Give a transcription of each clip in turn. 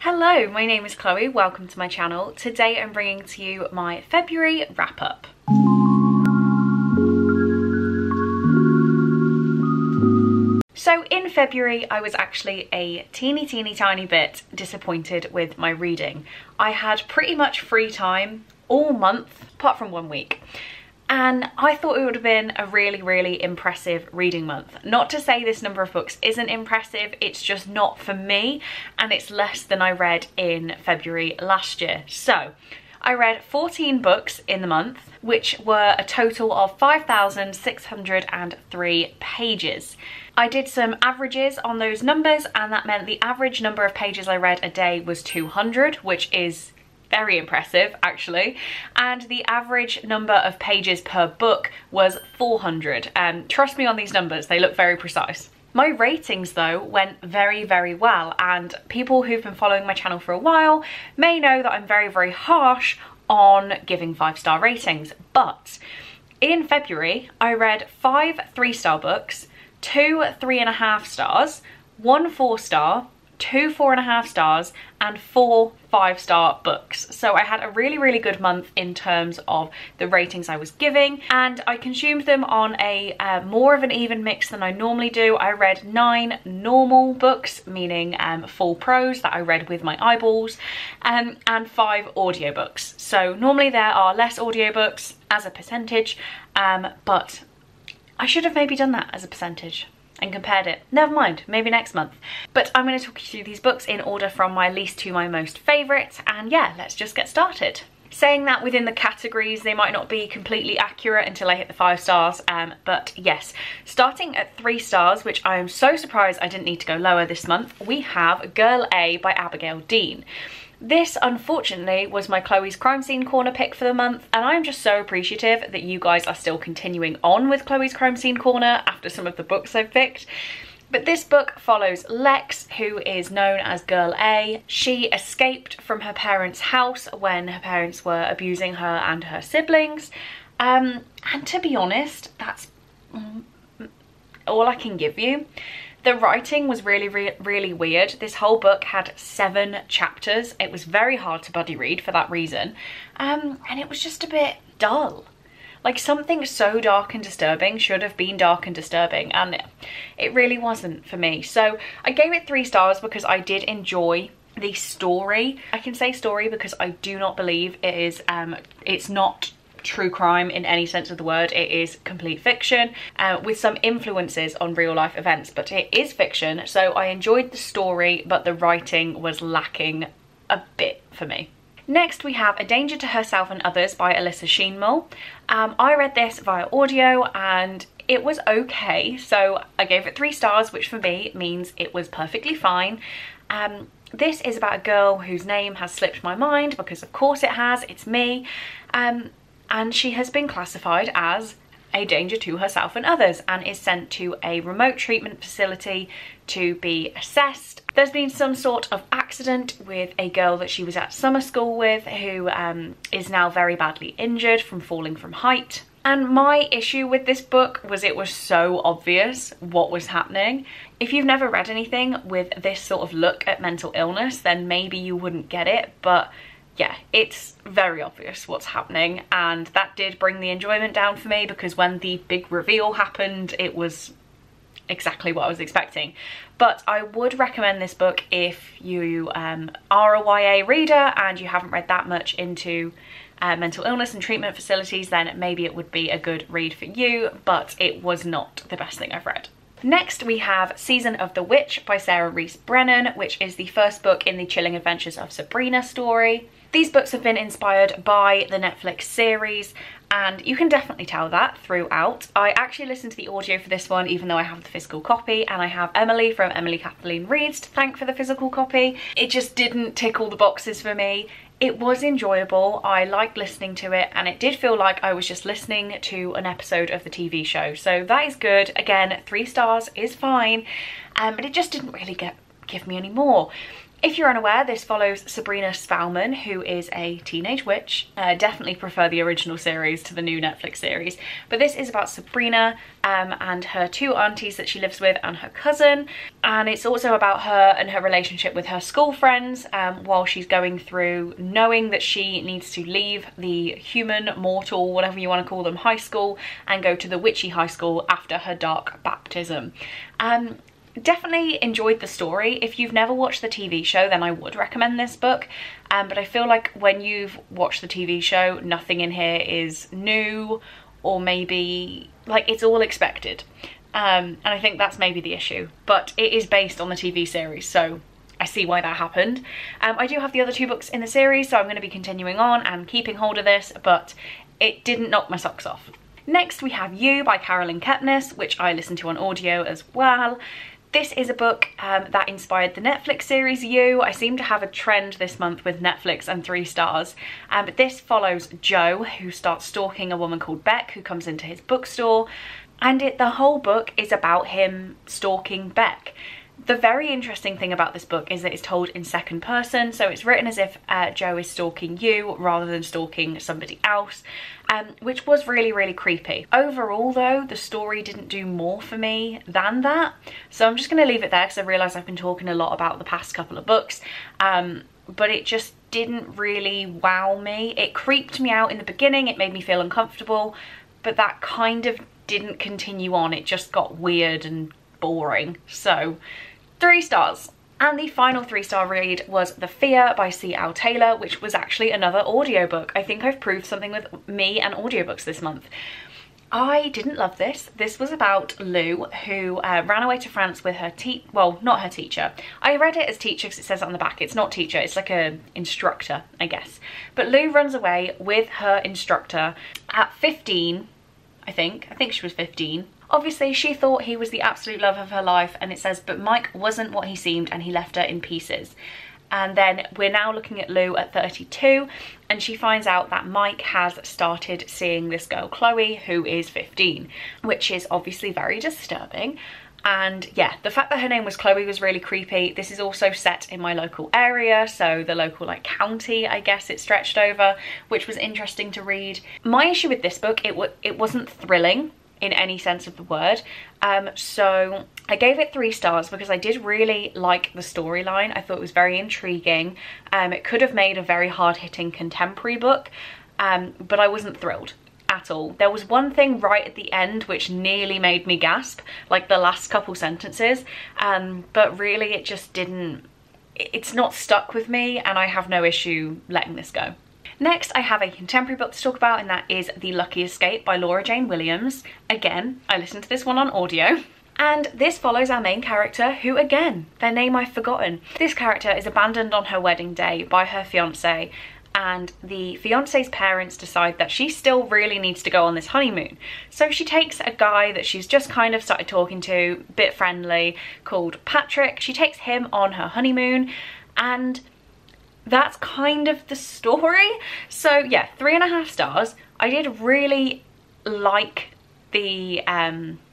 Hello, my name is Chloe, welcome to my channel. Today I'm bringing to you my February wrap-up. So in February, I was actually a teeny tiny bit disappointed with my reading. I had pretty much free time all month, apart from 1 week. And I thought it would have been a really impressive reading month. Not to say this number of books isn't impressive, it's just not for me, and it's less than I read in February last year. So I read 14 books in the month, which were a total of 5,603 pages. I did some averages on those numbers, and that meant the average number of pages I read a day was 200, which is very impressive actually, and the average number of pages per book was 400. Trust me on these numbers, they look very precise. My ratings though went very well, and people who've been following my channel for a while may know that I'm very harsh on giving 5-star ratings, but in February I read 5 3-star books, 2 3.5 stars, 1 4-star, 2 4.5 stars, and 4 5-star books. So I had a really good month in terms of the ratings I was giving, and I consumed them on a more of an even mix than I normally do. I read 9 normal books, meaning full prose that I read with my eyeballs, and 5 audiobooks. So normally there are less audiobooks as a percentage, but I should have maybe done that as a percentage and compared it. Never mind, maybe next month. But I'm going to talk you through these books in order from my least to my most favourite, and yeah, let's just get started. Saying that, within the categories they might not be completely accurate until I hit the 5 stars, but yes. Starting at 3 stars, which I am so surprised I didn't need to go lower this month, we have Girl A by Abigail Dean. This, unfortunately, was my Chloe's Crime Scene Corner pick for the month, and I'm just so appreciative that you guys are still continuing on with Chloe's Crime Scene Corner after some of the books I've picked. But this book follows Lex, who is known as Girl A. She escaped from her parents' house when her parents were abusing her and her siblings. And to be honest, that's all I can give you. The writing was really weird. This whole book had 7 chapters. It was very hard to buddy read for that reason. And it was just a bit dull. Like, something so dark and disturbing should have been dark and disturbing, and it really wasn't for me. So I gave it 3 stars because I did enjoy the story. I can say story because I do not believe it is, it's not true crime in any sense of the word. It is complete fiction with some influences on real life events, but it is fiction. So I enjoyed the story, but the writing was lacking a bit for me. Next we have A Danger to Herself and Others by Alyssa Sheen Mull. I read this via audio and it was okay, so I gave it 3 stars, which for me means it was perfectly fine. This is about a girl whose name has slipped my mind, because of course it has, it's me. And she has been classified as a danger to herself and others and is sent to a remote treatment facility to be assessed. There's been some sort of accident with a girl that she was at summer school with, who is now very badly injured from falling from height. And my issue with this book was it was so obvious what was happening. If you've never read anything with this sort of look at mental illness, then maybe you wouldn't get it, but yeah, it's very obvious what's happening, and that did bring the enjoyment down for me, because when the big reveal happened, it was exactly what I was expecting. But I would recommend this book if you are a YA reader and you haven't read that much into mental illness and treatment facilities, then maybe it would be a good read for you, but it was not the best thing I've read. Next we have Season of the Witch by Reese Brennan, which is the first book in the Chilling Adventures of Sabrina story. These books have been inspired by the Netflix series, and you can definitely tell that throughout. I actually listened to the audio for this one, even though I have the physical copy, and I have Emily from Emily Kathleen Reads to thank for the physical copy. It just didn't tick all the boxes for me. It was enjoyable, I liked listening to it, and it did feel like I was just listening to an episode of the TV show. So that is good. Again, 3 stars is fine, but it just didn't really give me any more. If you're unaware, this follows Sabrina Spellman, who is a teenage witch. Definitely prefer the original series to the new Netflix series. But this is about Sabrina and her 2 aunties that she lives with and her cousin. And it's also about her and her relationship with her school friends while she's going through knowing that she needs to leave the human, mortal, whatever you want to call them, high school and go to the witchy high school after her dark baptism. Definitely enjoyed the story. If you've never watched the TV show, then I would recommend this book. But I feel like when you've watched the TV show, nothing in here is new, or maybe like it's all expected. And I think that's maybe the issue. But it is based on the TV series, so I see why that happened. I do have the other 2 books in the series, so I'm going to be continuing on and keeping hold of this, but it didn't knock my socks off. Next we have You by Carolyn Kepnis, which I listened to on audio as well. This is a book that inspired the Netflix series You. I seem to have a trend this month with Netflix and 3 stars. But this follows Joe, who starts stalking a woman called Beck, who comes into his bookstore. And the whole book is about him stalking Beck. The very interesting thing about this book is that it's told in 2nd person, so it's written as if Joe is stalking you rather than stalking somebody else, which was really, really creepy. Overall though, the story didn't do more for me than that, so I'm just going to leave it there because I realise I've been talking a lot about the past couple of books, but it just didn't really wow me. It creeped me out in the beginning, it made me feel uncomfortable, but that kind of didn't continue on. It just got weird and boring, so 3 stars. And the final 3-star read was The Fear by C.L. Taylor, which was actually another audiobook. I think I've proved something with me and audiobooks this month. I didn't love this. This was about Lou, who ran away to France with her well, not her teacher. I read it as teacher because it says it on the back. It's not teacher, it's like a instructor, I guess. But Lou runs away with her instructor at 15, I think she was 15. Obviously, she thought he was the absolute love of her life, and it says, but Mike wasn't what he seemed and he left her in pieces. And then we're now looking at Lou at 32, and she finds out that Mike has started seeing this girl, Chloe, who is 15, which is obviously very disturbing. And yeah, the fact that her name was Chloe was really creepy. This is also set in my local area, so the local like county, I guess it stretched over, which was interesting to read. My issue with this book, it wasn't thrilling in any sense of the word, so I gave it 3 stars because I did really like the storyline. I thought it was very intriguing. It could have made a very hard-hitting contemporary book, but I wasn't thrilled at all. There was one thing right at the end which nearly made me gasp, like the last couple sentences, but really it just didn't, it's not stuck with me, and I have no issue letting this go. Next, I have a contemporary book to talk about, and that is The Lucky Escape by Laura Jane Williams. Again, I listened to this one on audio. And this follows our main character, who again, their name I've forgotten. This character is abandoned on her wedding day by her fiance, and the fiance's parents decide that she still really needs to go on this honeymoon. So she takes a guy that she's just kind of started talking to, a bit friendly, called Patrick. She takes him on her honeymoon, and that's kind of the story. So yeah, 3.5 stars. I did really like the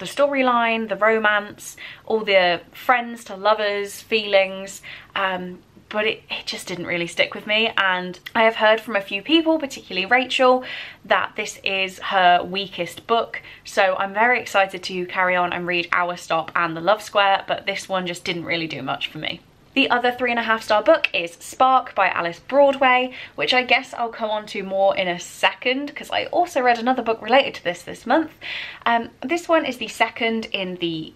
storyline, the romance, all the friends to lovers feelings, but it just didn't really stick with me. And I have heard from a few people, particularly Rachel, that this is her weakest book, so I'm very excited to carry on and read Our Stop and The Love Square, but this one just didn't really do much for me. The other 3.5-star book is Spark by Alice Broadway, which I guess I'll come on to more in a second because I also read another book related to this month. This one is the second in the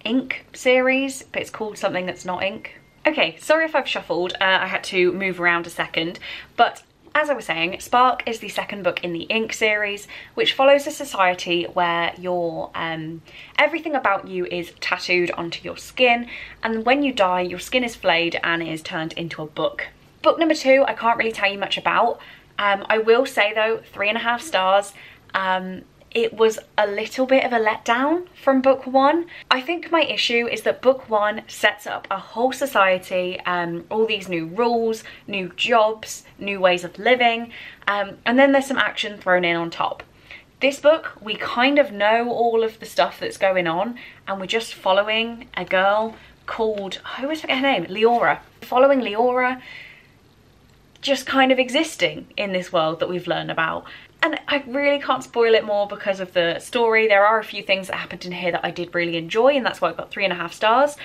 Ink series, but it's called something that's not Ink. Okay, sorry if I've shuffled, I had to move around a second, but as I was saying, Spark is the second book in the Ink series, which follows a society where everything about you is tattooed onto your skin, and when you die, your skin is flayed and is turned into a book. Book number 2, I can't really tell you much about. I will say though, 3.5 stars. It was a little bit of a letdown from book 1. I think my issue is that book 1 sets up a whole society, all these new rules, new jobs, new ways of living, and then there's some action thrown in on top. This book, we kind of know all of the stuff that's going on, and we're just following a girl called, I always forget her name, Leora. following Leora just kind of existing in this world that we've learned about. And I really can't spoil it more because of the story. There are a few things that happened in here that I did really enjoy, and that's why I've got 3.5 stars.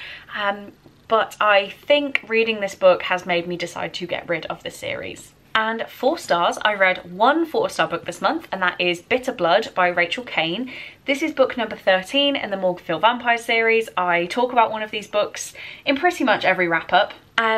But I think reading this book has made me decide to get rid of the series. And 4 stars, I read one 4-star book this month, and that is Bitter Blood by Rachel Kane. This is book number 13 in the Morganfield Vampire series. I talk about one of these books in pretty much every wrap-up.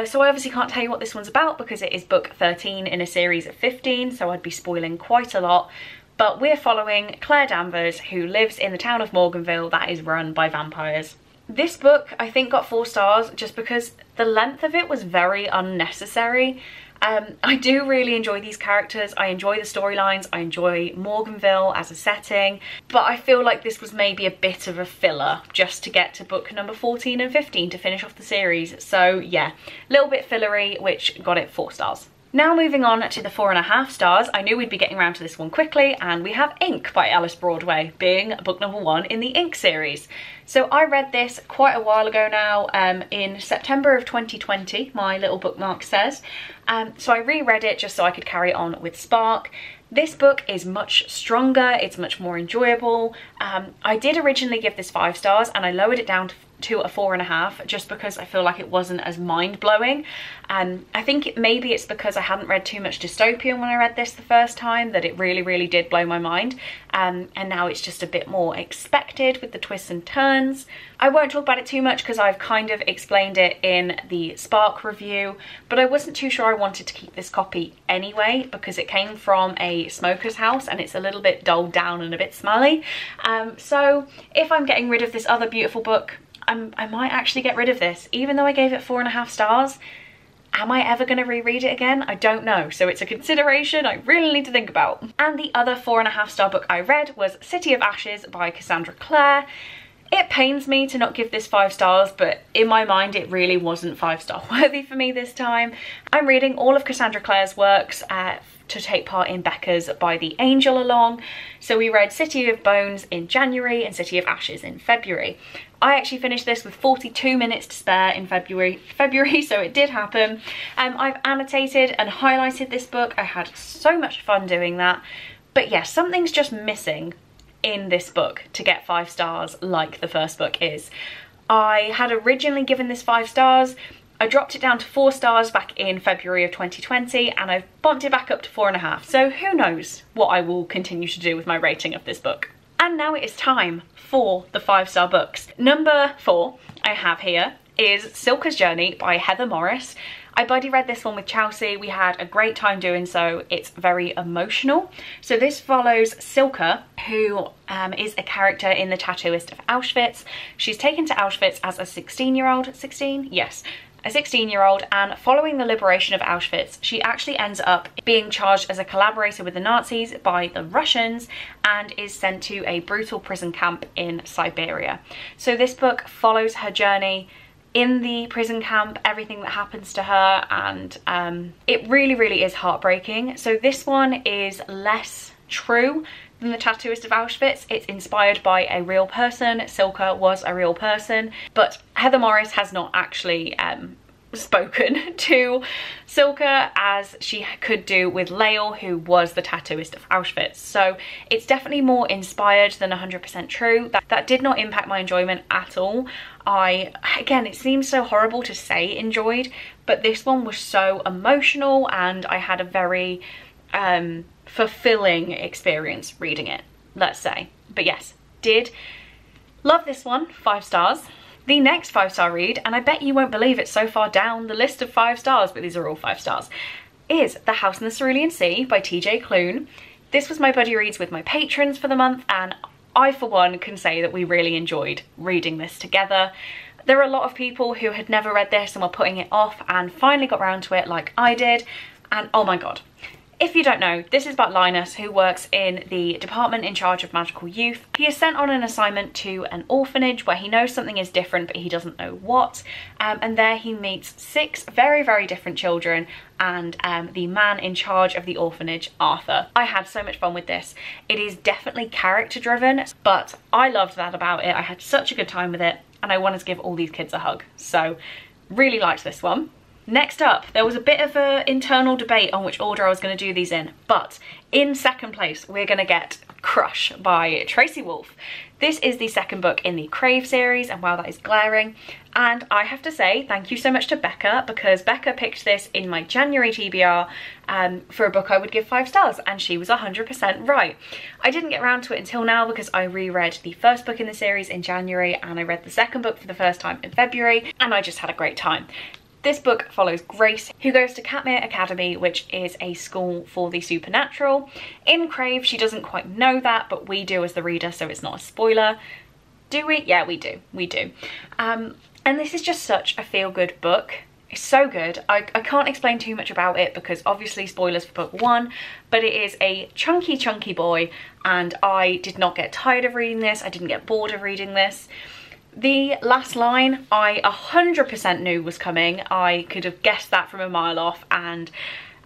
So I obviously can't tell you what this one's about because it is book 13 in a series of 15, so I'd be spoiling quite a lot. But we're following Clare Danvers, who lives in the town of Morganville that is run by vampires. This book, I think, got 4 stars just because the length of it was very unnecessary. I do really enjoy these characters, I enjoy the storylines, I enjoy Morganville as a setting, but I feel like this was maybe a bit of a filler just to get to book number 14 and 15 to finish off the series. So yeah, a little bit fillery, which got it 4 stars. Now moving on to the 4.5 stars, I knew we'd be getting around to this one quickly, and we have Ink by Alice Broadway, being book number 1 in the Ink series. So I read this quite a while ago now, in September of 2020, my little bookmark says. So I reread it just so I could carry on with Spark. This book is much stronger, it's much more enjoyable. I did originally give this 5 stars and I lowered it down to a 4.5 just because I feel like it wasn't as mind-blowing. I think maybe it's because I hadn't read too much dystopian when I read this the first time that it really did blow my mind, and now it's just a bit more expected with the twists and turns. I won't talk about it too much because I've kind of explained it in the Spark review, but I wasn't too sure I wanted to keep this copy anyway because it came from a smoker's house and it's a little bit dulled down and a bit smelly. So if I'm getting rid of this other beautiful book, I might actually get rid of this. Even though I gave it 4.5 stars, am I ever going to reread it again? I don't know. So it's a consideration I really need to think about. And the other 4.5 star book I read was City of Ashes by Cassandra Clare. It pains me to not give this 5 stars, but in my mind it really wasn't 5-star worthy for me this time. I'm reading all of Cassandra Clare's works to take part in Becca's By the Angel along. So we read City of Bones in January and City of Ashes in February. I actually finished this with 42 minutes to spare in February, so it did happen. I've annotated and highlighted this book. I had so much fun doing that. But yeah, something's just missing in this book to get 5 stars like the first book is. I had originally given this 5 stars. I dropped it down to 4 stars back in February of 2020 and I've bumped it back up to 4.5. So who knows what I will continue to do with my rating of this book. And now it is time for the 5-star books. Number 4 I have here is Silka's Journey by Heather Morris. I buddy read this one with Chelsea. We had a great time doing so. It's very emotional. So this follows Silka, who is a character in The Tattooist of Auschwitz. She's taken to Auschwitz as a 16-year-old, 16? Yes. A 16-year-old, and following the liberation of Auschwitz, she actually ends up being charged as a collaborator with the Nazis by the Russians and is sent to a brutal prison camp in Siberia. So this book follows her journey in the prison camp, everything that happens to her, and it really is heartbreaking. So this one is less true than The Tattooist of Auschwitz. It's inspired by a real person. Silka was a real person, but Heather Morris has not actually spoken to Silka as she could do with Lael, who was the tattooist of Auschwitz. So it's definitely more inspired than 100% true. That did not impact my enjoyment at all. Again, it seems so horrible to say enjoyed, but this one was so emotional and I had a very fulfilling experience reading it, let's say. But yes, did love this one, 5 stars. The next 5-star read, and I bet you won't believe it's so far down the list of 5 stars, but these are all 5 stars, is The House in the Cerulean Sea by TJ Cloon. This was my buddy reads with my patrons for the month, and I for one can say that we really enjoyed reading this together. There are a lot of people who had never read this and were putting it off and finally got round to it like I did, and oh my god. If you don't know, this is about Linus, who works in the department in charge of magical youth. He is sent on an assignment to an orphanage where he knows something is different but he doesn't know what, and there he meets 6 very different children and the man in charge of the orphanage, Arthur. I had so much fun with this. It is definitely character driven, but I loved that about it. I had such a good time with it and I wanted to give all these kids a hug, so really liked this one. Next up, there was a bit of an internal debate on which order I was going to do these in, but in second place, we're going to get Crush by Tracy Wolfe. This is the second book in the Crave series, and wow, that is glaring. And I have to say thank you so much to Becca, because Becca picked this in my January TBR for a book I would give 5 stars, and she was 100% right. I didn't get around to it until now because I reread the first book in the series in January and I read the second book for the first time in February, and I just had a great time. This book follows Grace, who goes to Catmere Academy, which is a school for the supernatural. In Crave, she doesn't quite know that, but we do as the reader, so it's not a spoiler. Do we? Yeah, we do. We do. And this is just such a feel-good book. It's so good. I can't explain too much about it because obviously spoilers for book 1, but it is a chunky boy, and I did not get tired of reading this. I didn't get bored of reading this. The last line I 100% knew was coming. I could have guessed that from a mile off, and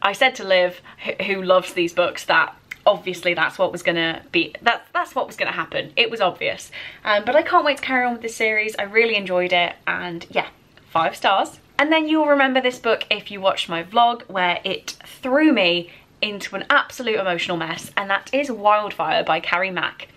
I said to Liv, who loves these books, that obviously that's what was gonna be, that's what was gonna happen. It was obvious. But I can't wait to carry on with this series. I really enjoyed it, and yeah, 5 stars. And then you'll remember this book if you watched my vlog, where it threw me into an absolute emotional mess, and that is Wildfire by Carrie Mack.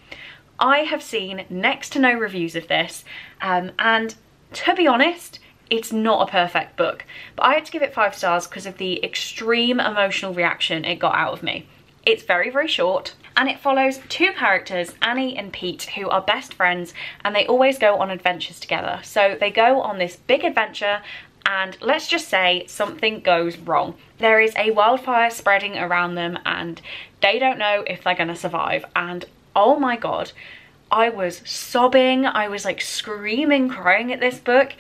I have seen next to no reviews of this, and to be honest, it's not a perfect book, but I had to give it 5 stars because of the extreme emotional reaction it got out of me. It's very, very short, and it follows 2 characters, Annie and Pete, who are best friends, and they always go on adventures together. So they go on this big adventure, and let's just say something goes wrong. There is a wildfire spreading around them, and they don't know if they're gonna survive. And oh my god, I was sobbing. I was like screaming, crying at this book.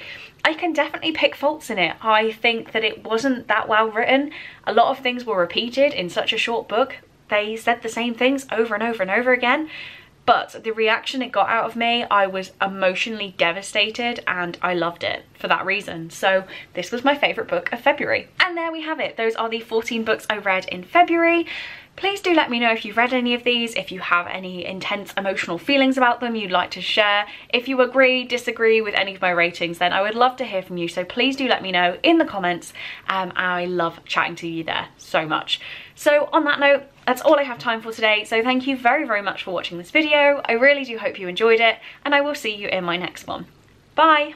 I can definitely pick faults in it. I think that it wasn't that well written. A lot of things were repeated in such a short book. They said the same things over and over and over again. But the reaction it got out of me, I was emotionally devastated, and I loved it for that reason. So this was my favourite book of February. And there we have it. Those are the 14 books I read in February. Please do let me know if you've read any of these, if you have any intense emotional feelings about them you'd like to share. If you agree, disagree with any of my ratings, then I would love to hear from you. So please do let me know in the comments. I love chatting to you there so much. So on that note, that's all I have time for today. So thank you very, very much for watching this video. I really do hope you enjoyed it, and I will see you in my next one. Bye!